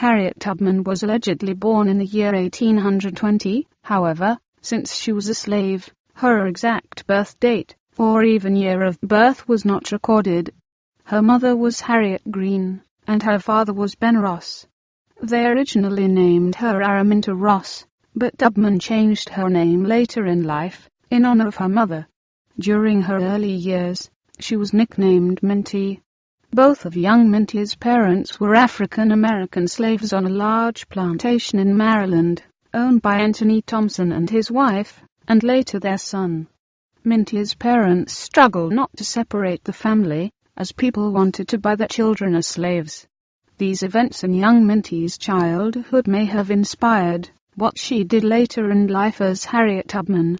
Harriet Tubman was allegedly born in the year 1820, however, since she was a slave, her exact birth date, or even year of birth was not recorded. Her mother was Harriet Green, and her father was Ben Ross. They originally named her Araminta Ross, but Tubman changed her name later in life, in honor of her mother. During her early years, she was nicknamed Minty. Both of young Minty's parents were African-American slaves on a large plantation in Maryland, owned by Anthony Thompson and his wife, and later their son. Minty's parents struggled not to separate the family, as people wanted to buy their children as slaves. These events in young Minty's childhood may have inspired what she did later in life as Harriet Tubman.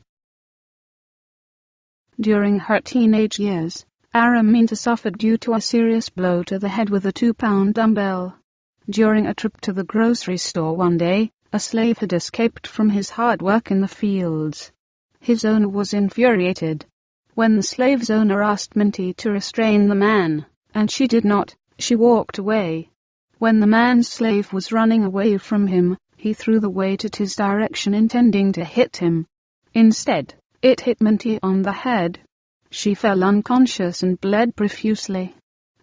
During her teenage years, Araminta suffered due to a serious blow to the head with a 2-pound dumbbell. During a trip to the grocery store one day, a slave had escaped from his hard work in the fields. His owner was infuriated. When the slave's owner asked Minty to restrain the man, and she did not, she walked away. When the man's slave was running away from him, he threw the weight at his direction intending to hit him. Instead, it hit Minty on the head. She fell unconscious and bled profusely.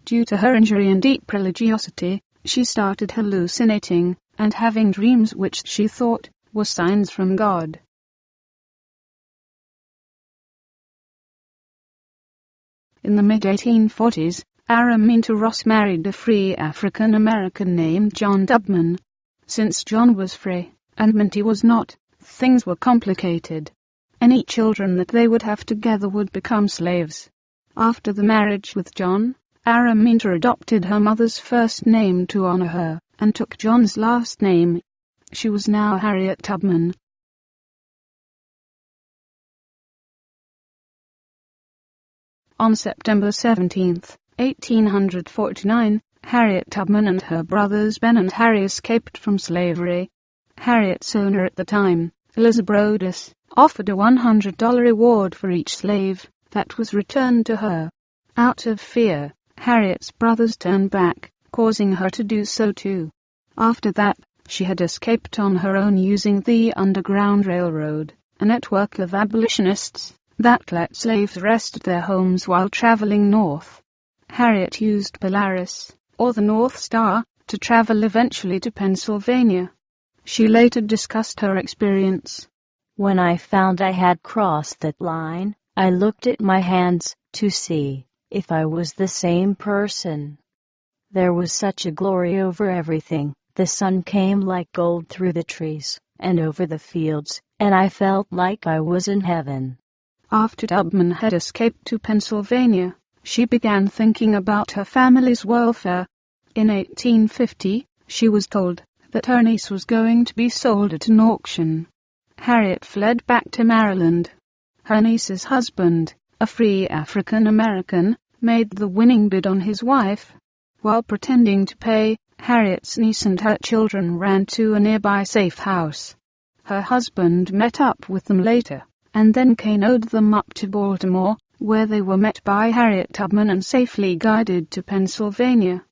Due to her injury and deep religiosity, she started hallucinating and having dreams which she thought were signs from God. In the mid-1840s, Araminta Ross married a free African-American named John Tubman. Since John was free, and Minty was not, things were complicated. Any children that they would have together would become slaves. After the marriage with John, Araminta adopted her mother's first name to honor her, and took John's last name. She was now Harriet Tubman. On September 17, 1849, Harriet Tubman and her brothers Ben and Harry escaped from slavery. Harriet's owner at the time, Elizabeth Brodess, offered a $100 reward for each slave that was returned to her. Out of fear, Harriet's brothers turned back, causing her to do so too. After that, she had escaped on her own using the Underground Railroad, a network of abolitionists that let slaves rest at their homes while traveling north. Harriet used Polaris, or the North Star, to travel eventually to Pennsylvania. She later discussed her experience. When I found I had crossed that line, I looked at my hands to see if I was the same person. There was such a glory over everything. The sun came like gold through the trees and over the fields, and I felt like I was in heaven. After Tubman had escaped to Pennsylvania, she began thinking about her family's welfare. In 1850, she was told that her niece was going to be sold at an auction. Harriet fled back to Maryland. Her niece's husband, a free African-American, made the winning bid on his wife. While pretending to pay, Harriet's niece and her children ran to a nearby safe house. Her husband met up with them later, and then canoed them up to Baltimore, where they were met by Harriet Tubman and safely guided to Pennsylvania.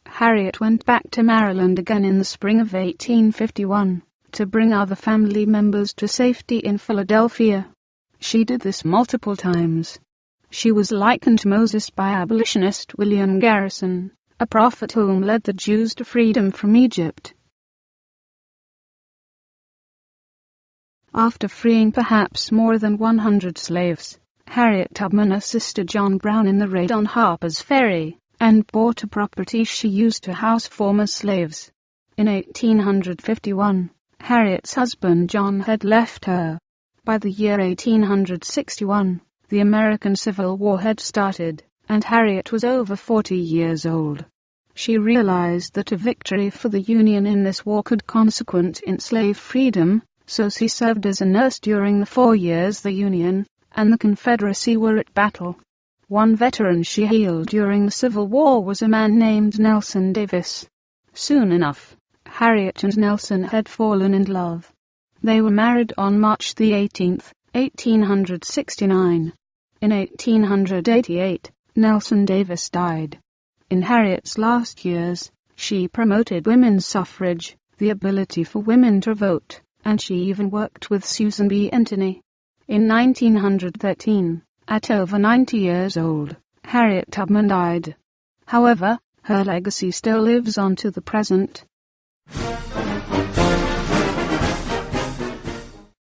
Harriet went back to Maryland again in the spring of 1851 to bring other family members to safety in Philadelphia. She did this multiple times. She was likened to Moses by abolitionist William Garrison, a prophet whom led the Jews to freedom from Egypt. After freeing perhaps more than 100 slaves, Harriet Tubman assisted John Brown in the raid on Harper's Ferry, and bought a property she used to house former slaves. In 1851, Harriet's husband John had left her. By the year 1861, the American Civil War had started, and Harriet was over 40 years old. She realized that a victory for the Union in this war could consequent enslave freedom, so she served as a nurse during the 4 years the Union and the Confederacy were at battle. One veteran she healed during the Civil War was a man named Nelson Davis. Soon enough, Harriet and Nelson had fallen in love. They were married on March 18, 1869. In 1888, Nelson Davis died. In Harriet's last years, She promoted women's suffrage, the ability for women to vote, and she even worked with Susan B. Anthony. In 1913, at over 90 years old, Harriet Tubman died. However, her legacy still lives on to the present.